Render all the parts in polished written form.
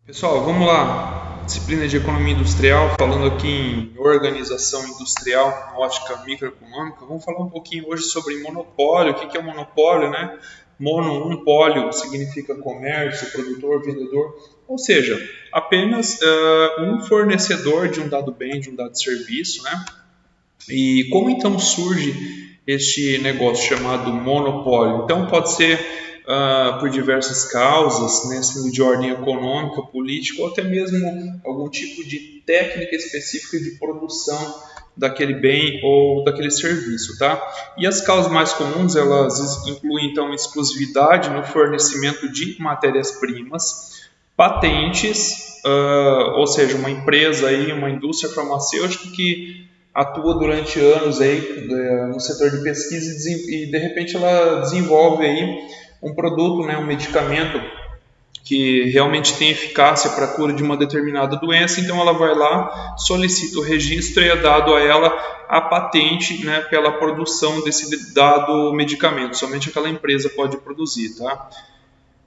Pessoal, vamos lá. Disciplina de Economia Industrial, falando aqui em organização industrial, ótica microeconômica. Vamos falar um pouquinho hoje sobre monopólio. O que é monopólio, né? Mono, um pólio, significa comércio, produtor, vendedor. Ou seja, apenas um fornecedor de um dado bem, de um dado serviço, né? E como então surge este negócio chamado monopólio? Então pode ser por diversas causas, né, sendo de ordem econômica, política ou até mesmo algum tipo de técnica específica de produção daquele bem ou daquele serviço, tá? E as causas mais comuns, elas incluem então exclusividade no fornecimento de matérias-primas, patentes, ou seja, uma empresa aí, uma indústria farmacêutica que atua durante anos aí no setor de pesquisa e de repente ela desenvolve aí um produto, né, um medicamento que realmente tem eficácia para a cura de uma determinada doença, então ela vai lá, solicita o registro e é dado a ela a patente, né, pela produção desse dado medicamento. Somente aquela empresa pode produzir, tá?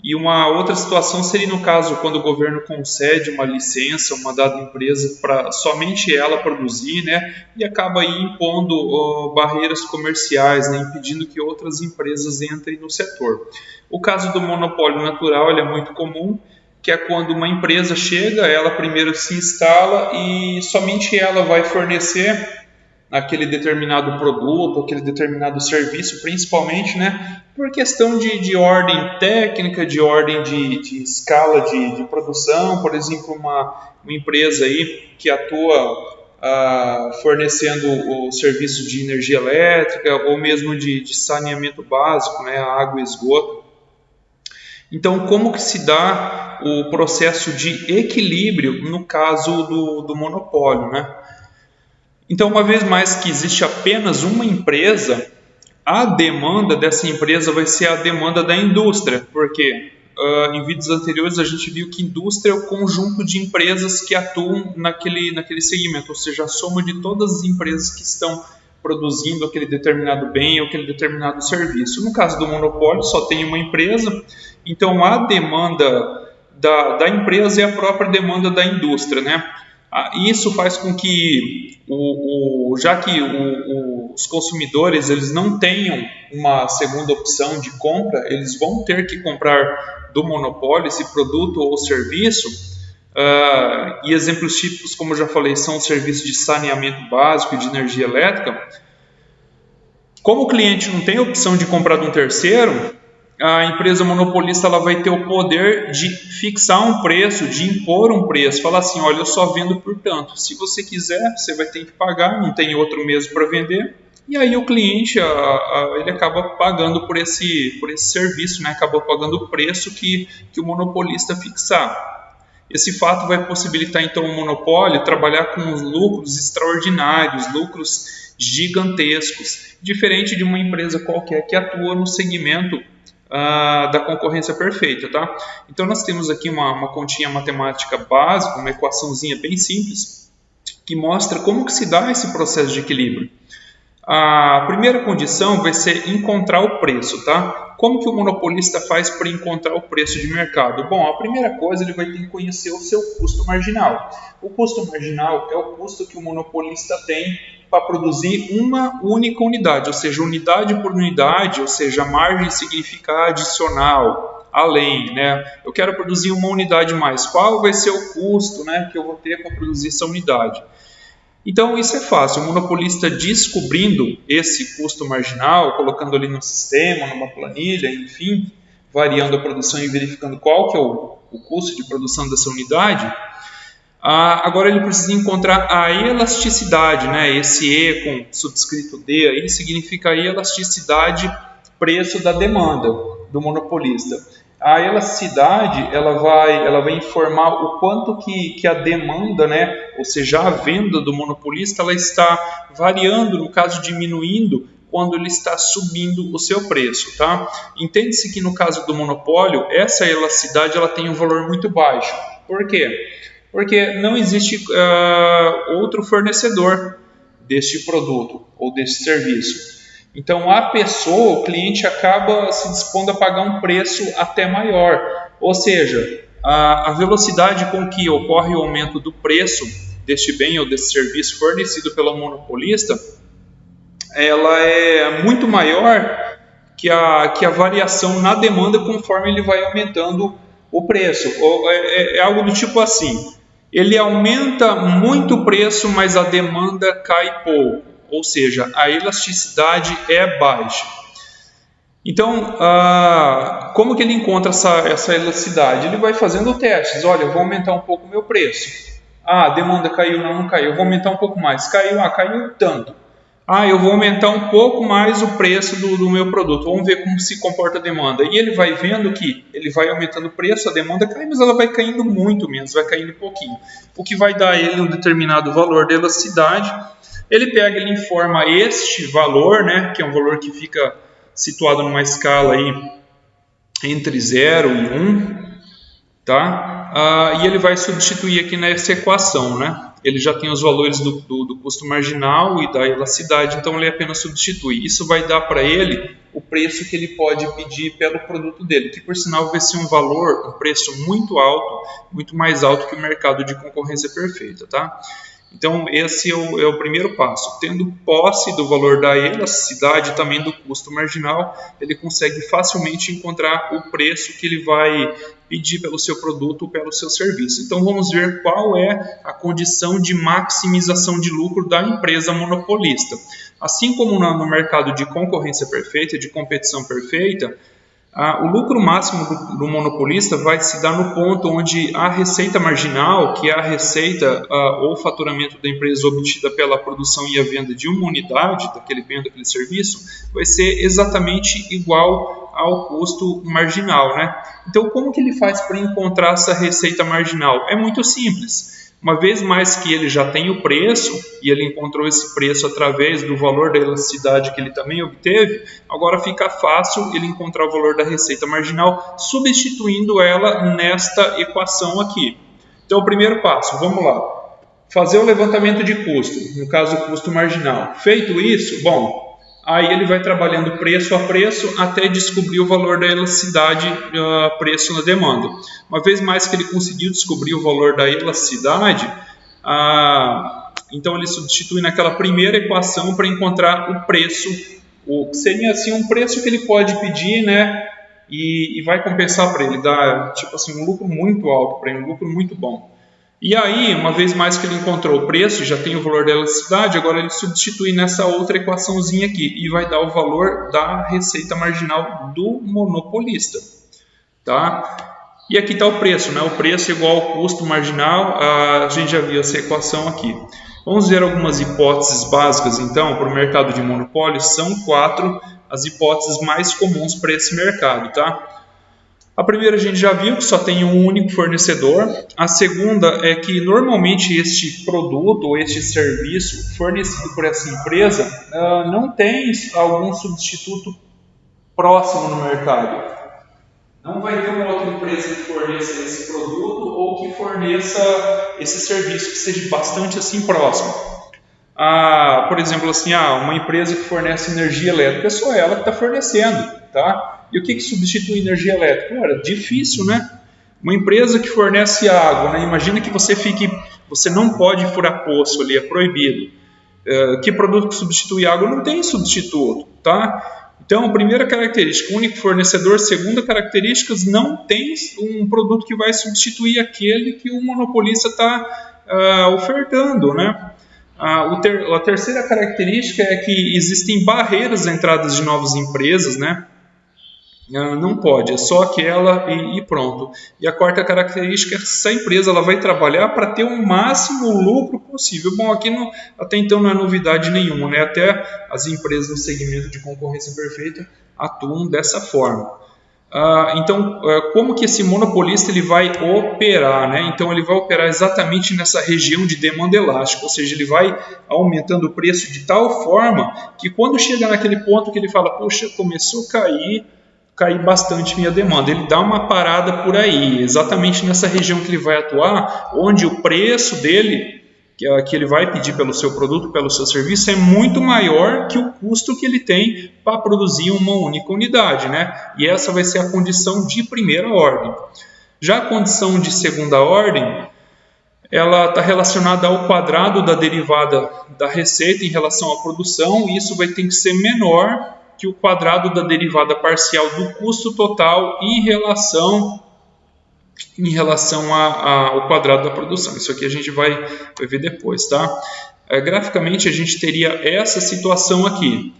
E uma outra situação seria no caso quando o governo concede uma licença, uma dada empresa para somente ela produzir, né, e acaba aí impondo barreiras comerciais, né, impedindo que outras empresas entrem no setor. O caso do monopólio natural ele é muito comum, que é quando uma empresa chega, ela primeiro se instala e somente ela vai fornecer aquele determinado produto, aquele determinado serviço, principalmente, né, por questão de ordem técnica, de ordem de escala de produção. Por exemplo, uma empresa aí que atua fornecendo o serviço de energia elétrica ou mesmo de saneamento básico, né, água e esgoto. Então, como que se dá o processo de equilíbrio no caso do monopólio, né? Então, uma vez mais que existe apenas uma empresa, a demanda dessa empresa vai ser a demanda da indústria, porque em vídeos anteriores a gente viu que indústria é o conjunto de empresas que atuam naquele segmento, ou seja, a soma de todas as empresas que estão produzindo aquele determinado bem ou aquele determinado serviço. No caso do monopólio, só tem uma empresa, então a demanda da empresa é a própria demanda da indústria, né? Isso faz com que, já que os consumidores eles não tenham uma segunda opção de compra, eles vão ter que comprar do monopólio esse produto ou serviço. E exemplos típicos, como eu já falei, são os serviços de saneamento básico e de energia elétrica. Como o cliente não tem a opção de comprar de um terceiro, a empresa monopolista ela vai ter o poder de fixar um preço, de impor um preço, falar assim, olha, eu só vendo por tanto, se você quiser, você vai ter que pagar, não tem outro mesmo para vender, e aí o cliente ele acaba pagando por esse serviço, né? Acaba pagando o preço que o monopolista fixar. Esse fato vai possibilitar então o monopólio trabalhar com lucros extraordinários, lucros gigantescos, diferente de uma empresa qualquer que atua no segmento da concorrência perfeita, tá? Então nós temos aqui uma continha matemática básica, uma equaçãozinha bem simples, que mostra como que se dá esse processo de equilíbrio. A primeira condição vai ser encontrar o preço, tá? Como que o monopolista faz para encontrar o preço de mercado? Bom, a primeira coisa ele vai ter que conhecer o seu custo marginal. O custo marginal é o custo que o monopolista tem para produzir uma única unidade, ou seja, unidade por unidade, ou seja, a margem significa adicional, além, né? Eu quero produzir uma unidade mais, qual vai ser o custo, né, que eu vou ter para produzir essa unidade? Então isso é fácil, o monopolista descobrindo esse custo marginal, colocando ali no sistema, numa planilha, enfim, variando a produção e verificando qual que é o custo de produção dessa unidade. Agora ele precisa encontrar a elasticidade, né? Esse E com subscrito D aí significa a elasticidade, preço da demanda do monopolista. A elasticidade ela vai informar o quanto que a demanda, né? Ou seja, a venda do monopolista ela está variando, no caso diminuindo, quando ele está subindo o seu preço, tá? Entende-se que no caso do monopólio, essa elasticidade ela tem um valor muito baixo. Por quê? Porque não existe outro fornecedor deste produto ou deste serviço. Então, a pessoa, o cliente, acaba se dispondo a pagar um preço até maior. Ou seja, a velocidade com que ocorre o aumento do preço deste bem ou desse serviço fornecido pelo monopolista, ela é muito maior que a variação na demanda conforme ele vai aumentando o preço. É algo do tipo assim, ele aumenta muito o preço, mas a demanda cai pouco, ou seja, a elasticidade é baixa. Então, como que ele encontra essa elasticidade? Ele vai fazendo testes. Olha, eu vou aumentar um pouco o meu preço. A demanda caiu, não caiu. Eu vou aumentar um pouco mais. Caiu, caiu tanto. Eu vou aumentar um pouco mais o preço do meu produto. Vamos ver como se comporta a demanda. E ele vai vendo que ele vai aumentando o preço, a demanda cai, mas ela vai caindo muito menos, vai caindo pouquinho. O que vai dar a ele um determinado valor de elasticidade. Ele pega, ele informa este valor, né, que é um valor que fica situado numa escala aí entre 0 e 1, tá? E ele vai substituir aqui nessa equação, né? Ele já tem os valores do custo marginal e da elasticidade, então ele apenas substitui. Isso vai dar para ele o preço que ele pode pedir pelo produto dele, que por sinal vai ser um preço muito alto, muito mais alto que o mercado de concorrência perfeita, tá? Então, esse é o primeiro passo. Tendo posse do valor da elasticidade e também do custo marginal, ele consegue facilmente encontrar o preço que ele vai pedir pelo seu produto ou pelo seu serviço. Então, vamos ver qual é a condição de maximização de lucro da empresa monopolista. Assim como no mercado de concorrência perfeita, de competição perfeita, o lucro máximo do monopolista vai se dar no ponto onde a receita marginal, que é a receita ou faturamento da empresa obtida pela produção e a venda de uma unidade daquele bem ou daquele serviço, vai ser exatamente igual ao custo marginal, né? Então, como que ele faz para encontrar essa receita marginal? É muito simples. Uma vez mais que ele já tem o preço, e ele encontrou esse preço através do valor da elasticidade que ele também obteve, agora fica fácil ele encontrar o valor da receita marginal, substituindo ela nesta equação aqui. Então, o primeiro passo, vamos lá. Fazer o levantamento de custo, no caso, o custo marginal. Feito isso, bom, aí ele vai trabalhando preço a preço até descobrir o valor da elasticidade, preço na demanda. Uma vez mais que ele conseguiu descobrir o valor da elasticidade, então ele substitui naquela primeira equação para encontrar o preço, que seria assim um preço que ele pode pedir, né? E vai compensar para ele, dar tipo assim, um lucro muito alto para ele, um lucro muito bom. E aí, uma vez mais que ele encontrou o preço, já tem o valor da elasticidade, agora ele substitui nessa outra equaçãozinha aqui e vai dar o valor da receita marginal do monopolista, tá? E aqui está o preço, né? O preço é igual ao custo marginal, a gente já viu essa equação aqui. Vamos ver algumas hipóteses básicas, então, para o mercado de monopólio. São 4 as hipóteses mais comuns para esse mercado, tá? A primeira a gente já viu que só tem um único fornecedor. A segunda é que normalmente este produto ou este serviço fornecido por essa empresa não tem algum substituto próximo no mercado. Não vai ter uma outra empresa que forneça esse produto ou que forneça esse serviço que seja bastante assim próximo. Por exemplo, assim, uma empresa que fornece energia elétrica, é só ela que está fornecendo, tá? E o que substitui energia elétrica? Cara, difícil, né? Uma empresa que fornece água, né? Imagina que você não pode furar poço ali, é proibido. Que produto que substitui água? Não tem substituto, tá? Então, primeira característica, único fornecedor. Segunda característica, não tem um produto que vai substituir aquele que o monopolista está ofertando, né? A terceira característica é que existem barreiras à entrada de novas empresas, né? Não pode, é só aquela e pronto. E a quarta característica é que essa empresa ela vai trabalhar para ter o máximo lucro possível. Bom, aqui até então não é novidade nenhuma, né? Até as empresas no segmento de concorrência perfeita atuam dessa forma. Então, como que esse monopolista ele vai operar, né? Então, ele vai operar exatamente nessa região de demanda elástica, ou seja, ele vai aumentando o preço de tal forma que quando chega naquele ponto que ele fala, poxa, começou a cair bastante minha demanda, ele dá uma parada por aí, exatamente nessa região que ele vai atuar, onde o preço dele, que ele vai pedir pelo seu produto, pelo seu serviço, é muito maior que o custo que ele tem para produzir uma única unidade, né? E essa vai ser a condição de primeira ordem. Já a condição de segunda ordem, ela está relacionada ao quadrado da derivada da receita em relação à produção, e isso vai ter que ser menor que o quadrado da derivada parcial do custo total em relação ao quadrado da produção. Isso aqui a gente vai ver depois, tá? Graficamente a gente teria essa situação aqui.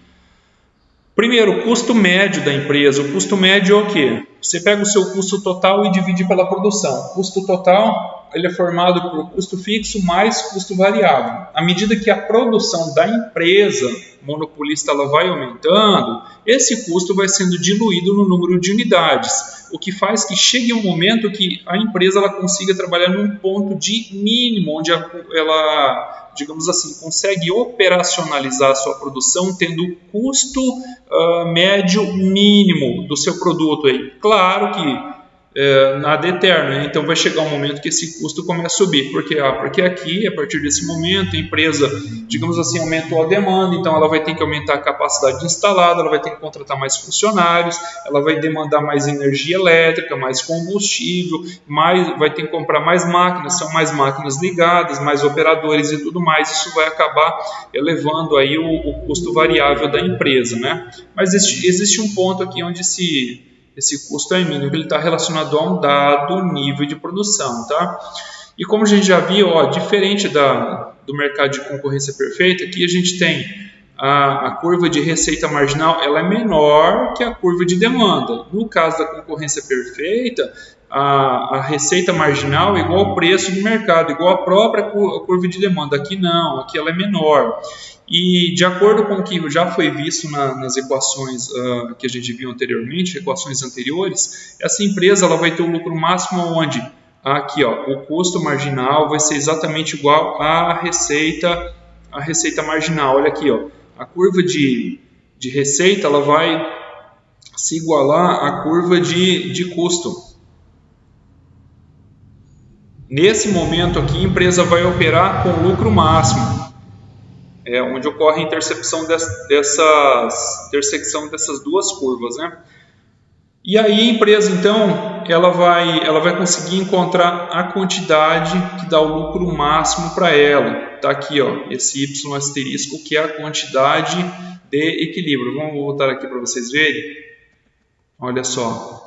Primeiro, o custo médio da empresa. O custo médio é o quê? Você pega o seu custo total e divide pela produção. O custo total ele é formado por custo fixo mais custo variável. À medida que a produção da empresa monopolista ela vai aumentando, esse custo vai sendo diluído no número de unidades, o que faz que chegue um momento que a empresa ela consiga trabalhar num ponto de mínimo, onde ela, digamos assim, consegue operacionalizar a sua produção tendo o custo médio mínimo do seu produto. Aí. Claro que nada é eterno, né? Então vai chegar um momento que esse custo começa a subir. Por quê? Porque aqui, a partir desse momento, a empresa, digamos assim, aumentou a demanda, então ela vai ter que aumentar a capacidade instalada, ela vai ter que contratar mais funcionários, ela vai demandar mais energia elétrica, mais combustível, vai ter que comprar mais máquinas, são mais máquinas ligadas, mais operadores e tudo mais. Isso vai acabar elevando aí o custo variável da empresa, né? Mas existe um ponto aqui onde esse custo é mínimo, ele está relacionado a um dado nível de produção, tá? E como a gente já viu, diferente do mercado de concorrência perfeita, aqui a gente tem a curva de receita marginal, ela é menor que a curva de demanda. No caso da concorrência perfeita, a receita marginal é igual ao preço de mercado, igual à própria curva de demanda. Aqui não, aqui ela é menor. E de acordo com o que já foi visto nas equações que a gente viu anteriormente, equações anteriores, essa empresa ela vai ter o lucro máximo onde? Aqui, o custo marginal vai ser exatamente igual à receita marginal. Olha aqui, a curva de receita ela vai se igualar à curva de custo. Nesse momento aqui, a empresa vai operar com lucro máximo. Onde ocorre a intersecção dessas duas curvas, né? E aí a empresa, então, ela vai conseguir encontrar a quantidade que dá o lucro máximo para ela. Está aqui, esse Y asterisco, que é a quantidade de equilíbrio. Vamos voltar aqui para vocês verem. Olha só.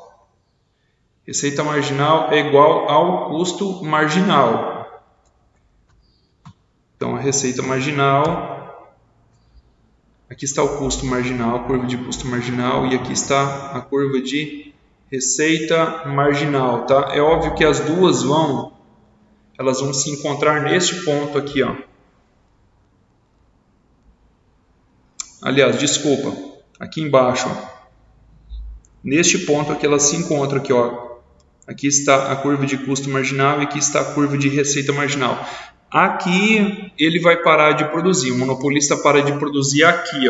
Receita marginal é igual ao custo marginal. Então, a receita marginal, aqui está o custo marginal, a curva de custo marginal, e aqui está a curva de receita marginal, tá? É óbvio que as duas vão se encontrar neste ponto aqui, Aliás, desculpa, aqui embaixo, Neste ponto aqui elas se encontram aqui, Aqui está a curva de custo marginal e aqui está a curva de receita marginal. Aqui ele vai parar de produzir, o monopolista para de produzir aqui,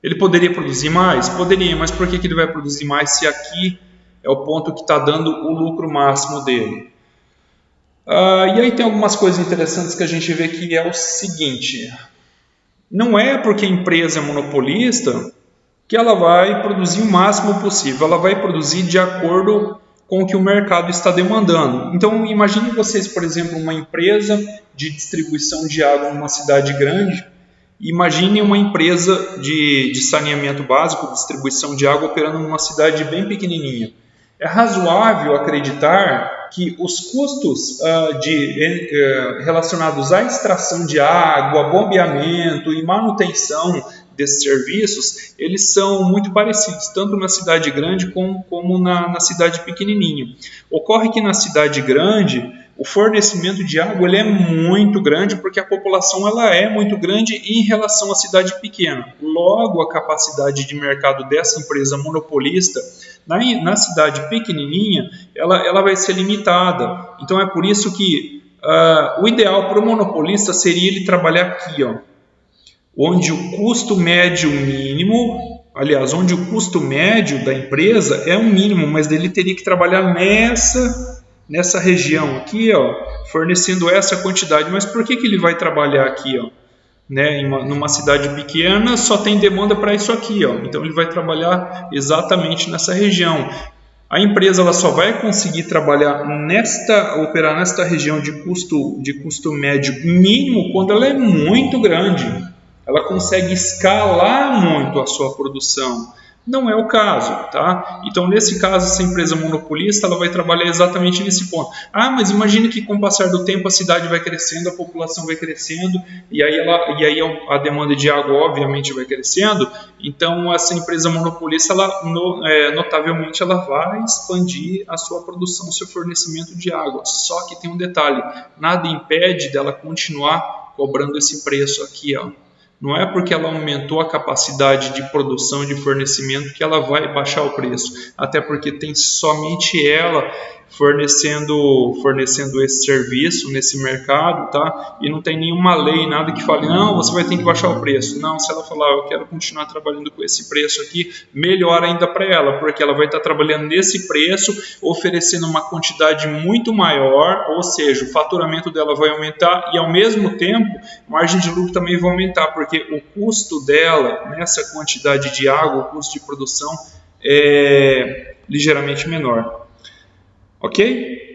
Ele poderia produzir mais? Poderia, mas por que ele vai produzir mais se aqui é o ponto que está dando o lucro máximo dele? E aí tem algumas coisas interessantes que a gente vê que é o seguinte: não é porque a empresa é monopolista que ela vai produzir o máximo possível, ela vai produzir de acordo com o que o mercado está demandando. Então, imagine vocês, por exemplo, uma empresa de distribuição de água numa cidade grande. Imagine uma empresa de saneamento básico, distribuição de água, operando numa cidade bem pequenininha. É razoável acreditar que os custos relacionados à extração de água, bombeamento e manutenção desses serviços, eles são muito parecidos, tanto na cidade grande como na cidade pequenininha. Ocorre que na cidade grande, o fornecimento de água ele é muito grande porque a população ela é muito grande em relação à cidade pequena. Logo, a capacidade de mercado dessa empresa monopolista na cidade pequenininha ela vai ser limitada. Então é por isso que o ideal para o monopolista seria ele trabalhar aqui, onde o custo médio mínimo, aliás, onde o custo médio da empresa é um mínimo, mas ele teria que trabalhar nessa região aqui, fornecendo essa quantidade. Mas por que ele vai trabalhar aqui, numa cidade pequena só tem demanda para isso aqui, então ele vai trabalhar exatamente nessa região. A empresa ela só vai conseguir trabalhar operar nesta região de custo médio mínimo quando ela é muito grande. Ela consegue escalar muito a sua produção. Não é o caso, tá? Então, nesse caso, essa empresa monopolista ela vai trabalhar exatamente nesse ponto. Ah, mas imagine que com o passar do tempo a cidade vai crescendo, a população vai crescendo e aí a demanda de água obviamente vai crescendo. Então, essa empresa monopolista, notavelmente, ela vai expandir a sua produção, o seu fornecimento de água. Só que tem um detalhe, nada impede dela continuar cobrando esse preço aqui, ó. Não é porque ela aumentou a capacidade de produção e de fornecimento que ela vai baixar o preço. Até porque tem somente ela fornecendo esse serviço nesse mercado, tá? E não tem nenhuma lei, nada que fale, não, você vai ter que baixar o preço. Não, se ela falar, eu quero continuar trabalhando com esse preço aqui, melhor ainda para ela, porque ela vai estar trabalhando nesse preço, oferecendo uma quantidade muito maior, ou seja, o faturamento dela vai aumentar e ao mesmo tempo, a margem de lucro também vai aumentar, porque o custo dela, nessa quantidade de água, o custo de produção é ligeiramente menor. Ok?